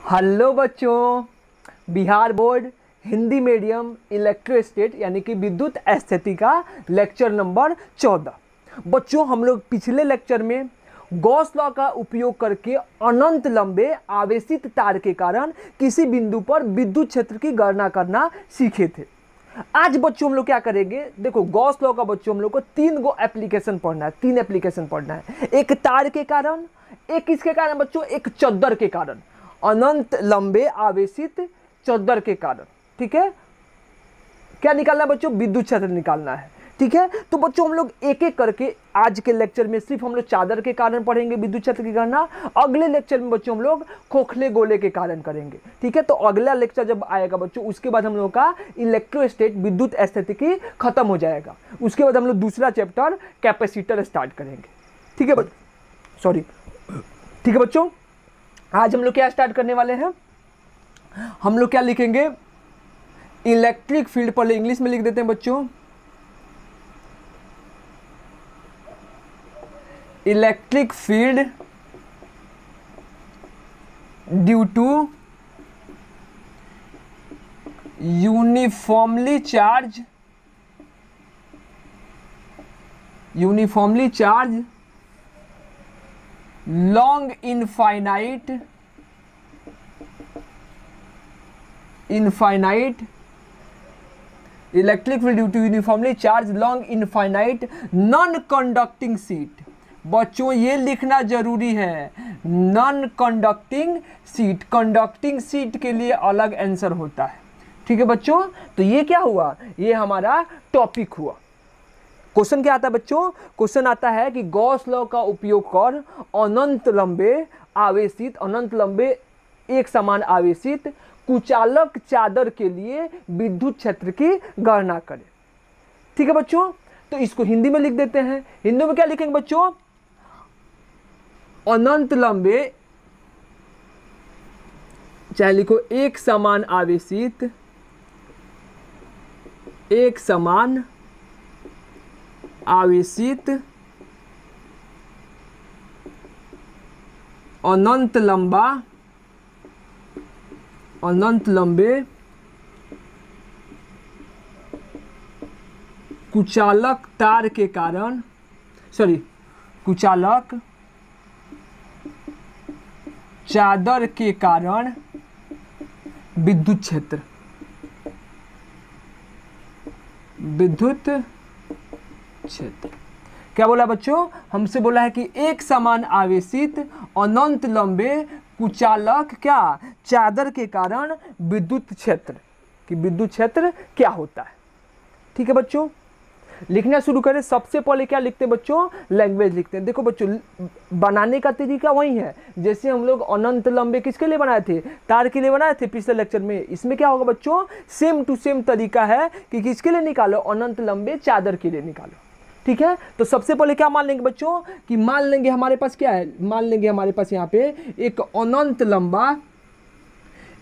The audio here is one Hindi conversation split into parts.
हेलो बच्चों, बिहार बोर्ड हिंदी मीडियम इलेक्ट्रोस्टेट यानी कि विद्युत स्थिति का लेक्चर नंबर 14। बच्चों, हम लोग पिछले लेक्चर में गॉस लॉ का उपयोग करके अनंत लंबे आवेशित तार के कारण किसी बिंदु पर विद्युत क्षेत्र की गणना करना सीखे थे। आज बच्चों हम लोग क्या करेंगे, देखो गॉस लॉ का बच्चों हम लोग को 3 गो एप्लीकेशन पढ़ना है, 3 एप्लीकेशन पढ़ना है। एक तार के कारण, एक किसके कारण बच्चों, एक चद्दर के कारण, अनंत लंबे आवेशित चद्दर के कारण। ठीक है, क्या निकालना है बच्चों, विद्युत क्षेत्र निकालना है। ठीक है, तो बच्चों हम लोग एक एक करके आज के लेक्चर में सिर्फ हम लोग चादर के कारण पढ़ेंगे विद्युत क्षेत्र की गणना। अगले लेक्चर में बच्चों हम लोग खोखले गोले के कारण करेंगे। ठीक है, तो अगला लेक्चर जब आएगा बच्चों, उसके बाद हम लोग का इलेक्ट्रोस्टेट विद्युत स्थितिकी खत्म हो जाएगा। उसके बाद हम लोग दूसरा चैप्टर कैपेसिटर स्टार्ट करेंगे। ठीक है सॉरी, ठीक है बच्चों, आज हम लोग क्या स्टार्ट करने वाले हैं, हम लोग क्या लिखेंगे, इलेक्ट्रिक फील्ड। पहले इंग्लिश में लिख देते हैं बच्चों, electric field due to uniformly charge long infinite electric field due to uniformly charged long infinite non conducting sheet। बच्चों ये लिखना जरूरी है, non conducting seat. Conducting seat के लिए अलग आंसर होता है। ठीक है बच्चों, तो ये क्या हुआ, ये हमारा टॉपिक हुआ। क्वेश्चन क्या आता है बच्चों, क्वेश्चन आता है कि गॉस लॉ का उपयोग कर अनंत लंबे एक समान आवेशित कुचालक चादर के लिए विद्युत क्षेत्र की गणना करें। ठीक है बच्चों, तो इसको हिंदी में लिख देते हैं। हिंदी में क्या लिखेंगे बच्चों, अनंत लंबे, चाहे लिखो एक समान आवेशित अनंत लंबे कुचालक तार के कारण, कुचालक चादर के कारण विद्युत क्षेत्र क्या बोला बच्चों, हमसे बोला है कि एक समान आवेशित अनंत लंबे कुचालक क्या चादर के कारण विद्युत क्षेत्र, कि विद्युत क्षेत्र क्या होता है। ठीक है बच्चों, लिखना शुरू करें। सबसे पहले क्या लिखते हैं बच्चों, लैंग्वेज लिखते हैं। देखो बच्चों, बनाने का तरीका वही है जैसे हम लोग अनंत लंबे किसके लिए बनाए थे, तार के लिए बनाए थे पिछले लेक्चर में। इसमें क्या होगा बच्चों, सेम टू सेम तरीका है कि किसके लिए निकालो, अनंत लंबे चादर के लिए निकालो। ठीक है, तो सबसे पहले क्या मान लेंगे बच्चों, कि मान लेंगे हमारे पास क्या है, मान लेंगे हमारे पास यहाँ पे एक अनंत लंबा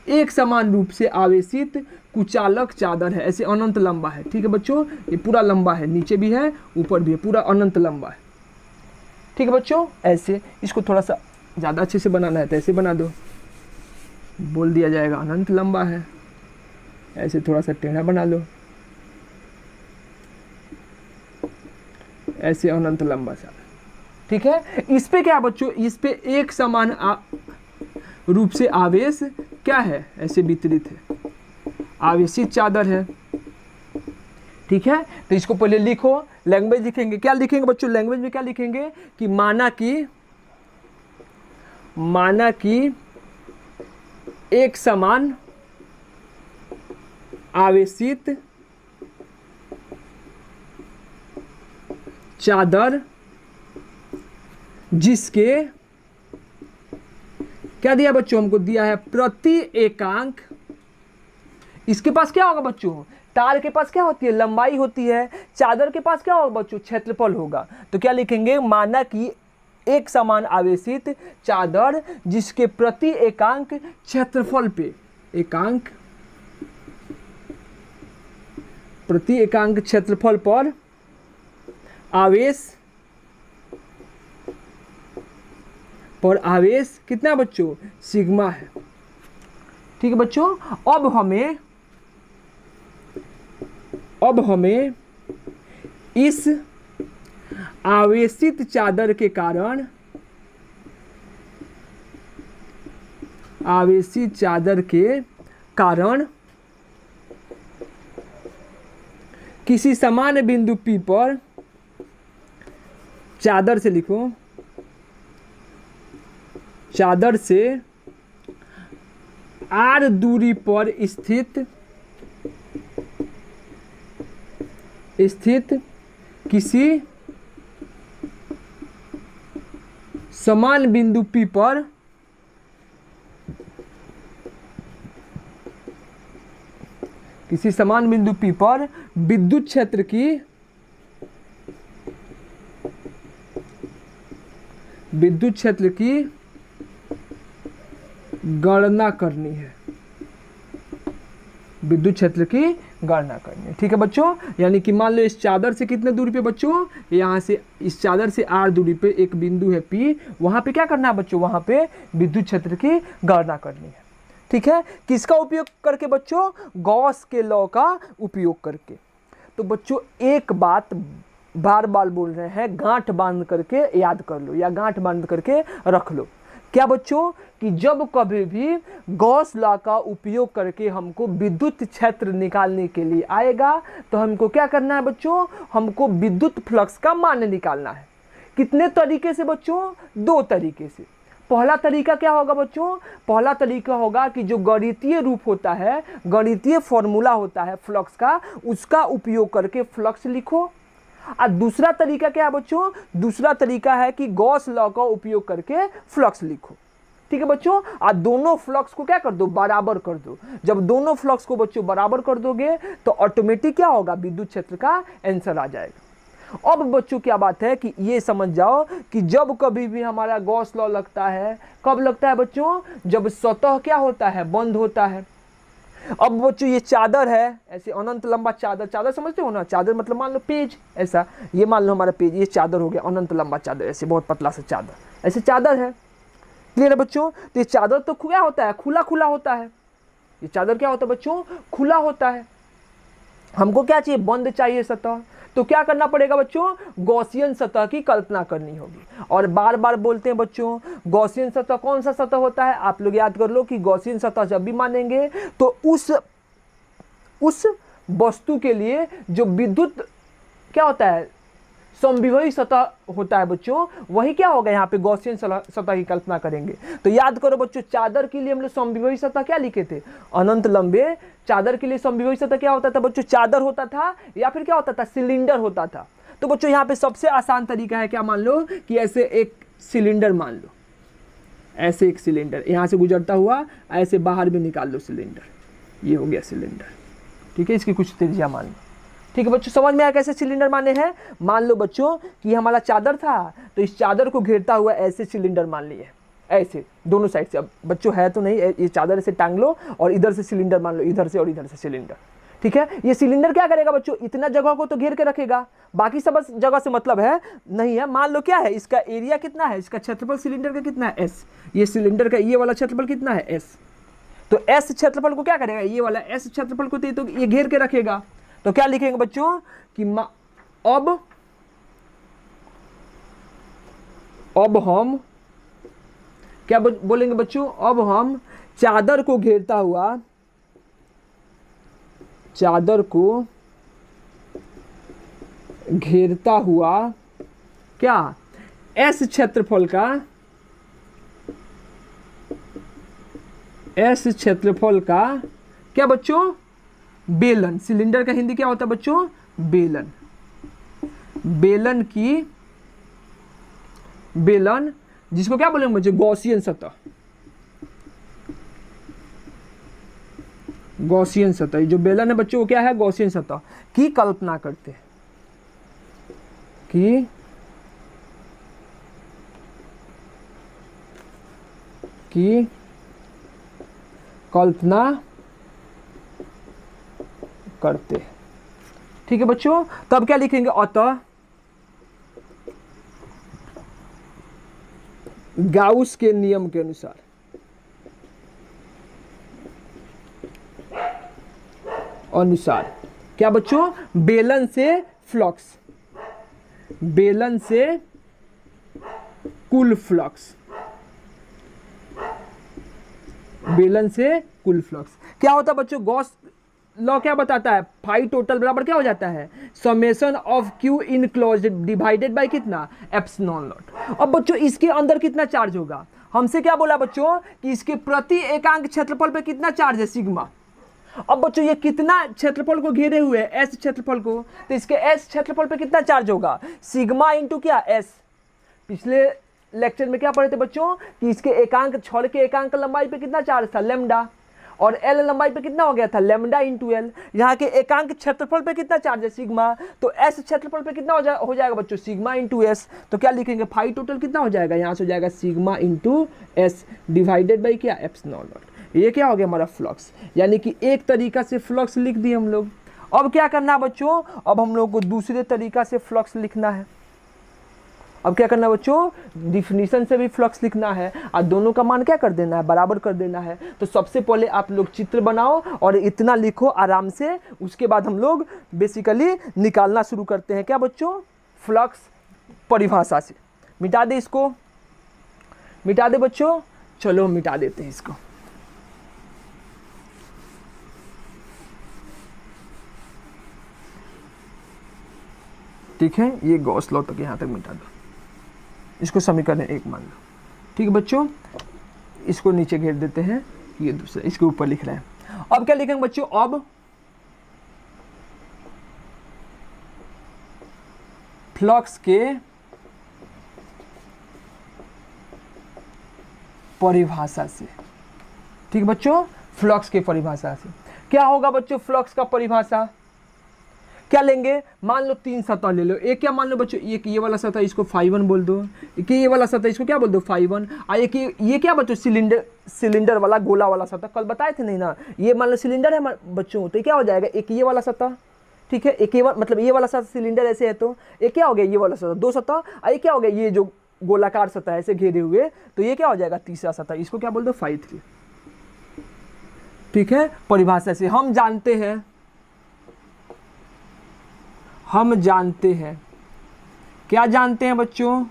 एक समान रूप से आवेशित कुचालक चादर है। ऐसे अनंत लंबा है। ठीक है बच्चों, ये पूरा लंबा है, नीचे भी है ऊपर भी है, पूरा अनंत लंबा है। ठीक है बच्चों, ऐसे इसको थोड़ा सा ज़्यादा अच्छे से बनाना है तो ऐसे बना दो, बोल दिया जाएगा अनंत लंबा है। ऐसे थोड़ा सा टेढ़ा बना लो, ऐसे अनंत लंबा सा। ठीक है, इस पे क्या बच्चों, इस पे एक समान रूप से आवेश क्या है, ऐसे वितरित है, आवेशित चादर है। ठीक है, तो इसको पहले लिखो, लैंग्वेज लिखेंगे। क्या लिखेंगे बच्चों, लैंग्वेज में क्या लिखेंगे कि माना कि एक समान आवेशित चादर जिसके, क्या दिया बच्चों, हमको दिया है प्रति एकांक। इसके पास क्या होगा बच्चों, तार के पास क्या होती है, लंबाई होती है। चादर के पास क्या होगा बच्चों, क्षेत्रफल होगा। तो क्या लिखेंगे, माना कि एक समान आवेशित चादर जिसके प्रति एकांक क्षेत्रफल पे, प्रति एकांक क्षेत्रफल पर आवेश कितना बच्चों, सिग्मा है। ठीक है बच्चों। अब हमें इस आवेशित चादर के कारण किसी समान बिंदु P पर चादर से लिखो, चादर से r दूरी पर स्थित किसी समान बिंदु P पर विद्युत क्षेत्र की गणना करनी है। ठीक है बच्चों। यानी कि मान लो इस चादर से कितने दूरी पे बच्चों, यहाँ से इस चादर से r दूरी पे एक बिंदु है P, वहां पे क्या करना है बच्चों, वहां पे विद्युत क्षेत्र की गणना करनी है। ठीक है, किसका उपयोग करके बच्चों, गॉस के लॉ का उपयोग करके। तो बच्चों एक बात बार बार बोल रहे हैं, गांठ बांध करके याद कर लो या गांठ बांध करके रख लो। क्या बच्चों, कि जब कभी भी गॉस लॉ का उपयोग करके हमको विद्युत क्षेत्र निकालने के लिए आएगा तो हमको क्या करना है बच्चों, हमको विद्युत फ्लक्स का मान निकालना है। कितने तरीके से बच्चों, दो तरीके से। पहला तरीका क्या होगा बच्चों, पहला तरीका होगा कि जो गणितीय रूप होता है, गणितीय फॉर्मूला होता है फ्लक्स का, उसका उपयोग करके फ्लक्स लिखो। और दूसरा तरीका क्या है बच्चों, दूसरा तरीका है कि गॉस लॉ का उपयोग करके फ्लक्स लिखो। ठीक है बच्चों। और दोनों फ्लक्स को क्या कर दो, बराबर कर दो। जब दोनों फ्लक्स को बच्चों बराबर कर दोगे तो ऑटोमेटिक क्या होगा, विद्युत क्षेत्र का आंसर आ जाएगा। अब बच्चों क्या बात है कि ये समझ जाओ कि जब कभी भी हमारा गॉस लॉ लगता है, कब लगता है बच्चों, जब सतह क्या होता है, बंद होता है। अब बच्चों ये चादर है, ऐसे अनंत लंबा चादर, चादर समझते हो ना, चादर मतलब मान लो पेज, ऐसा ये मान लो हमारा पेज, ये चादर हो गया, अनंत लंबा चादर, ऐसे बहुत पतला सा चादर, ऐसे चादर है। क्लियर है बच्चों। तो ये चादर तो क्या होता है, खुला खुला होता है। ये चादर क्या होता है बच्चों, खुला होता है। हमको क्या चाहिए, बंद चाहिए सतह। तो क्या करना पड़ेगा बच्चों, गॉसियन सतह की कल्पना करनी होगी। और बार बार बोलते हैं बच्चों, गॉसियन सतह कौन सा सतह होता है, आप लोग याद कर लो कि गॉसियन सतह जब भी मानेंगे तो उस वस्तु के लिए जो विद्युत क्या होता है, समविभवी सतह होता है बच्चों, वही क्या होगा, यहाँ पे गॉसियन सतह की कल्पना करेंगे। तो याद करो बच्चों, चादर के लिए हम लोग समविभवी सतह क्या लिखे थे, अनंत लंबे। चादर के लिए समविभवी सतह क्या होता था बच्चों, चादर होता था या फिर क्या होता था, सिलेंडर होता था। तो बच्चों यहाँ पे सबसे आसान तरीका है क्या, मान लो कि ऐसे एक सिलेंडर मान लो, ऐसे एक सिलेंडर यहाँ से गुजरता हुआ ऐसे बाहर भी निकाल लो सिलेंडर, ये हो गया सिलेंडर। ठीक है, इसकी कुछ त्रिज्या मान लो। ठीक है बच्चों, समझ में आया कैसे सिलेंडर माने हैं। मान लो बच्चों कि हमारा चादर था, तो इस चादर को घेरता हुआ ऐसे सिलेंडर मान लिए, ऐसे दोनों साइड से। अब बच्चों है तो नहीं, ये चादर ऐसे टांग लो और इधर से सिलेंडर मान लो, इधर से और इधर से सिलेंडर। ठीक है, ये सिलेंडर क्या करेगा बच्चों, इतना जगह को तो घेर के रखेगा, बाकी सब जगह से मतलब है नहीं है। मान लो क्या है, इसका एरिया कितना है, इसका क्षेत्रफल सिलेंडर का कितना है, एस। ये सिलेंडर का ये वाला क्षेत्रफल कितना है, एस। तो एस क्षेत्रफल को क्या करेगा, ये वाला एस क्षेत्रफल को तो ये घेर के रखेगा। तो क्या लिखेंगे बच्चों कि अब हम क्या बोलेंगे बच्चों, अब हम चादर को घेरता हुआ क्या, एस क्षेत्रफल का क्या बच्चों, बेलन। सिलेंडर का हिंदी क्या होता है बच्चों, बेलन। बेलन जिसको क्या बोलेंगे बच्चों, गॉसियन सतह। गॉसियन सतह, जो बेलन है बच्चों वो क्या है, गॉसियन सतह की कल्पना करते हैं, की कल्पना करते हैं। ठीक है बच्चों, तब क्या लिखेंगे, अतः गाउस के नियम के अनुसार अनुसार। क्या बच्चों? बेलन से फ्लक्स, बेलन से कुल फ्लक्स, बेलन से कुल फ्लक्स। क्या होता है बच्चों? गॉस लॉ क्या बताता है? फाई टोटल बराबर क्या हो जाता है? Summation of Q enclosed divided by कितना? Epsilon naught. अब बच्चों इसके अंदर कितना चार्ज होगा? हमसे क्या बोला बच्चों कि इसके प्रति एकांक क्षेत्रफल पे कितना चार्ज है? सिग्मा। अब बच्चों ये कितना क्षेत्रफल को घेरे हुए है? एस क्षेत्रफल को, तो इसके एस क्षेत्रफल पे कितना चार्ज होगा? सिग्मा इंटू क्या? एस। पिछले लेक्चर में क्या पढ़े थे बच्चों कि इसके एकांक, छड़ के एकांक लंबाई पे कितना चार्ज था? लैम्डा। और एल लंबाई पे कितना हो गया था? Lambda into L. यहाँ के एकांक क्षेत्रफल पे कितना चार्ज है? सिग्मा। तो एस क्षेत्रफल पे कितना हो जाएगा बच्चों? Sigma into S. तो क्या लिखेंगे? फाई टोटल कितना हो जाएगा? यहाँ से हो जाएगा sigma into S divided by क्या? Epsilon naught. ये क्या हो गया हमारा? फ्लक्स। यानी कि एक तरीका से फ्लक्स लिख दिए हम लोग। अब क्या करना है बच्चों? अब हम लोग को दूसरे तरीका से फ्लक्स लिखना है। अब क्या करना है बच्चों? डिफिनीशन से भी फ्लक्स लिखना है और दोनों का मान क्या कर देना है? बराबर कर देना है। तो सबसे पहले आप लोग चित्र बनाओ और इतना लिखो आराम से, उसके बाद हम लोग बेसिकली निकालना शुरू करते हैं। क्या बच्चों? फ्लक्स परिभाषा से। मिटा दे इसको, मिटा दे बच्चों। चलो मिटा देते हैं इसको। ठीक है, ये गॉस लॉ तक यहाँ तक मिटा दो। इसको समीकरण 1 मान लो। ठीक है बच्चों, इसको नीचे घेर देते हैं, ये दूसरा इसके ऊपर लिख रहे हैं। अब क्या लिखेंगे बच्चों? अब फ्लक्स के परिभाषा से। ठीक है बच्चों, फ्लक्स के परिभाषा से क्या होगा बच्चों? फ्लक्स का परिभाषा क्या लेंगे? मान लो 3 सतह ले लो। एक क्या मान लो बच्चों? एक ये वाला सतह, इसको φ1 बोल दो। एक ये वाला सतह, इसको क्या बोल दो? φ1। और एक ये क्या बच्चों? सिलेंडर वाला, गोला वाला सतह। कल बताए थे नहीं ना? ये मान लो सिलेंडर है बच्चों, तो क्या हो जाएगा? एक ये वाला सतह, ठीक है, एक ये मतलब ये वाला सतह सिलेंडर ऐसे है, तो एक क्या हो गया? ये वाला सतह, 2 सतह। और ये क्या हो गया? ये जो गोलाकार सतह ऐसे घेरे हुए, तो ये क्या हो जाएगा? तीसरा सतह। इसको क्या बोल दो? φ3। ठीक है, परिभाषा से हम जानते हैं, क्या जानते हैं बच्चों?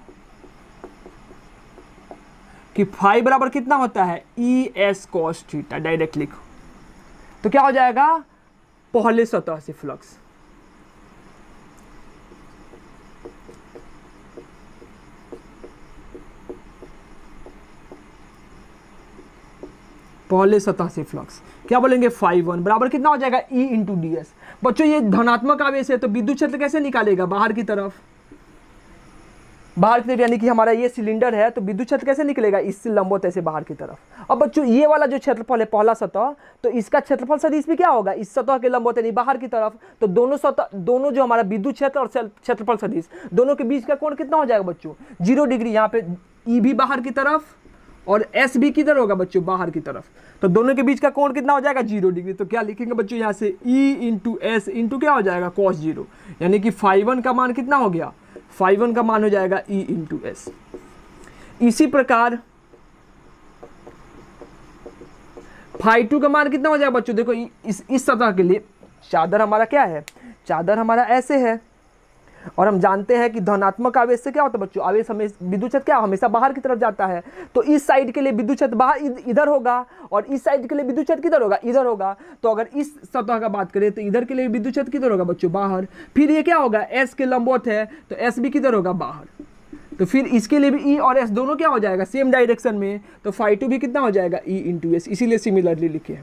कि फाई बराबर कितना होता है? E S cos theta. Direct लिखो तो क्या हो जाएगा? पहले सतह से फ्लक्स, पहले सतह से फ्लक्स क्या बोलेंगे? φ1 बराबर कितना हो जाएगा? E into D S. बच्चों ये धनात्मक आवेश है, तो विद्युत क्षेत्र कैसे निकालेगा? बाहर की तरफ, बाहर की तरफ, यानी कि हमारा ये सिलेंडर है, तो विद्युत क्षेत्र कैसे निकलेगा? इससे लंबवत ऐसे बाहर की तरफ। अब बच्चों ये वाला जो क्षेत्रफल है, पहला सतह, तो इसका क्षेत्रफल सदिश भी क्या होगा? इस सतह के लंबवत यानी बाहर की तरफ। तो दोनों सतह, दोनों जो हमारा विद्युत क्षेत्र और क्षेत्रफल सदिश, दोनों के बीच का कोण कितना हो जाएगा बच्चों? 0 डिग्री। यहाँ पे E भी बाहर की तरफ और एस भी किधर होगा बच्चों? बाहर की तरफ। तो दोनों के बीच का कोण कितना हो जाएगा? 0 डिग्री। तो क्या लिखेंगे बच्चों? यहाँ से E इंटू एस इंटू क्या हो जाएगा? cos 0। यानी कि φ1 का मान कितना हो गया? φ1 का मान हो जाएगा E इंटू एस। इसी प्रकार φ2 का मान कितना हो जाएगा बच्चों? देखो इस सतह के लिए चादर हमारा क्या है? चादर हमारा ऐसे है, और हम जानते हैं कि धनात्मक आवेश से क्या होता है बच्चों? आवेश हमेशा, विद्युत क्षेत्र क्या हमेशा बाहर की तरफ जाता है। तो इस साइड के लिए विद्युत क्षेत्र बाहर इधर होगा, और इस साइड के लिए विद्युत क्षेत्र किधर होगा? इधर होगा। तो अगर इस सतह का बात करें तो इधर के लिए विद्युत क्षेत्र किधर होगा बच्चों? बाहर। फिर ये क्या होगा? एस के लंबवत है, तो एस भी किधर होगा? बाहर। तो फिर इसके लिए भी E और S दोनों क्या हो जाएगा? सेम डायरेक्शन में। तो φ2 भी कितना हो जाएगा? E into S. इसीलिए सिमिलरली लिखे।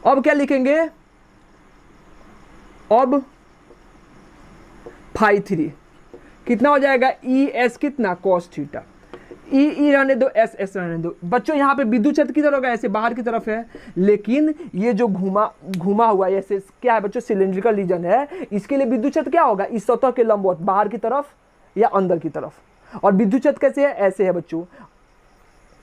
अब क्या लिखेंगे? अब φ3 कितना हो जाएगा? ई एस कितना? Cos theta. ई रहने दो, एस एस रहने दो। बच्चों यहाँ पे विद्युत क्षेत्र किधर होगा? ऐसे बाहर की तरफ है, लेकिन ये जो घुमा हुआ ऐसे क्या है बच्चों? सिलेंड्रिकल रीजन है। इसके लिए विद्युत क्षेत्र क्या होगा? इस सतह के लंबवत, बाहर की तरफ या अंदर की तरफ। और विद्युत क्षेत्र कैसे है? ऐसे है बच्चों,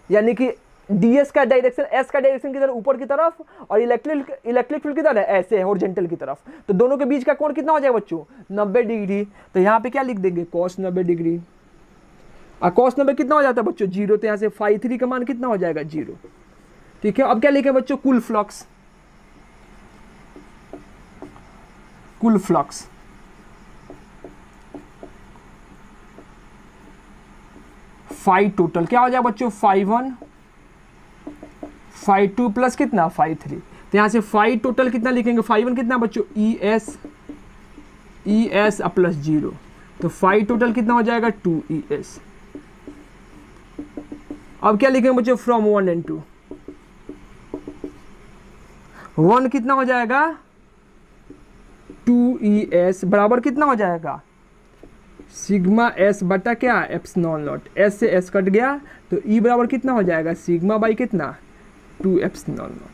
यानी कि ds का डायरेक्शन, s का डायरेक्शन किधर? ऊपर की तरफ। और इलेक्ट्रिक फील्ड किधर है? ऐसे है, हॉरिजॉन्टल की तरफ। तो दोनों के बीच का कोण कितना हो जाएगा बच्चों? 90 डिग्री। तो यहाँ पे क्या लिख देंगे? cos 90 degree. और cos 90 कितना हो जाता है बच्चों? 0। तो यहाँ से φ3 का मान कितना हो जाएगा? 0। ठीक है, अब क्या लिखे बच्चों? कुल फ्लक्स। कुल फ्लक्स, फाई टोटल क्या हो जाएगा बच्चों, फाई 1 फाई 2 प्लस कितना, फाई 3। तो यहाँ से फाई टोटल कितना लिखेंगे, फाई 1 कितना बच्चों, ई एस प्लस 0, तो फाई टोटल कितना हो जाएगा 2ES। अब क्या लिखेंगे बच्चों, फ्रॉम 1 and 2, 1 कितना हो जाएगा 2ES बराबर कितना हो जाएगा, सिग्मा एस बटा क्या, एप्सिलॉन नॉट, एस से एस कट गया तो ई बराबर कितना हो जाएगा, सिग्मा बाई कितना 2 एप्सिलॉन नॉट,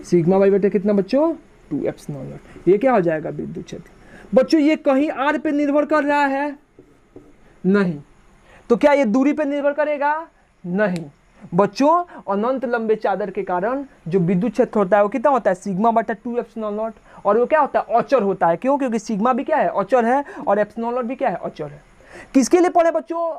सिग्मा बाई बटा कितना बच्चों 2 एप्सिलॉन नॉट। ये क्या हो जाएगा विद्युत क्षेत्र। बच्चों ये कहीं आर पे निर्भर कर रहा है, नहीं, तो क्या ये दूरी पे निर्भर करेगा, नहीं बच्चों। अनंत लंबे चादर के कारण जो विद्युत क्षेत्र होता है वो कितना होता है, सिग्मा बटा 2 एप्सिलॉन नॉट, और वो क्या होता है, अचर होता है। क्यों, क्योंकि सिग्मा भी क्या है, अचर है, और एप्सिलॉन नॉट भी क्या है, अचर है। किसके लिए पढ़े बच्चों,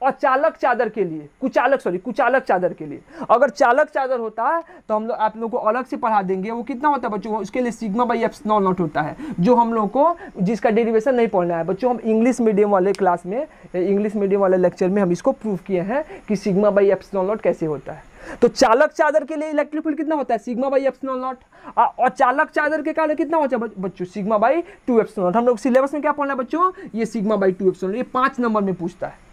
अचालक चादर के लिए, कुचालक चादर के लिए। अगर चालक चादर होता है तो हम लोग आप लोग को अलग से पढ़ा देंगे, वो कितना होता है बच्चों, उसके लिए सिग्मा बाई एप्सिलॉन नॉट होता है, जो हम लोग को जिसका डेरिवेशन नहीं पढ़ना है बच्चों। हम इंग्लिश मीडियम वाले क्लास में, इंग्लिश मीडियम वाले लेक्चर में हम इसको प्रूव किए हैं कि सिग्मा बाई एप्सिलॉन नॉट कैसे होता है। तो चालक चादर के लिए इलेक्ट्रिक फील्ड कितना होता है, सिग्मा बाई एप्सिलॉन नॉट, और चालक चादर के कारण कितना होता है बच्चों, सिग्मा बाई 2 एप्सिलॉन नॉट। हम लोग सिलेबस में क्या पढ़ना है बच्चों, ये सिग्मा बाई 2 एप्सिलॉन, ये 5 नंबर में पूछता है।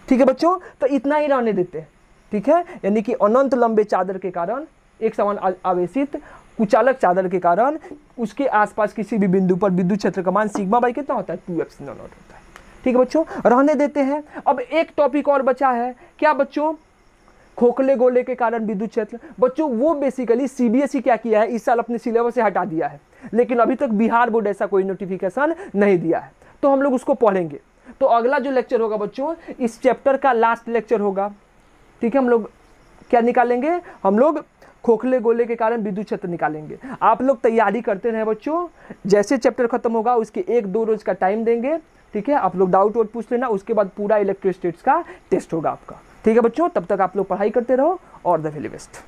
ठीक है बच्चों, तो इतना ही रहने देते हैं, ठीक है। यानी कि अनंत लंबे चादर के कारण, एक समान आवेशित कुचालक चादर के कारण उसके आसपास किसी भी बिंदु पर विद्युत क्षेत्र का मान सिग्मा बाई कितना होता है, 2 एप्सिलॉन नॉट होता है। ठीक है बच्चों, रहने देते हैं। अब एक टॉपिक और बचा है, क्या बच्चों, खोखले गोले के कारण विद्युत क्षेत्र। बच्चों वो बेसिकली सीबीएसई क्या किया है, इस साल अपने सिलेबस से हटा दिया है, लेकिन अभी तक बिहार बोर्ड ऐसा कोई नोटिफिकेशन नहीं दिया है, तो हम लोग उसको पढ़ेंगे। तो अगला जो लेक्चर होगा बच्चों, इस चैप्टर का लास्ट लेक्चर होगा, ठीक है। हम लोग क्या निकालेंगे, हम लोग खोखले गोले के कारण विद्युत क्षेत्र निकालेंगे। आप लोग तैयारी करते रहे बच्चों, जैसे चैप्टर खत्म होगा उसके 1-2 रोज का टाइम देंगे, ठीक है। आप लोग डाउट वाउट पूछ लेना, उसके बाद पूरा इलेक्ट्रोस्टैटिक्स का टेस्ट होगा आपका, ठीक है बच्चों। तब तक आप लोग पढ़ाई करते रहो, और द वेरी बेस्ट।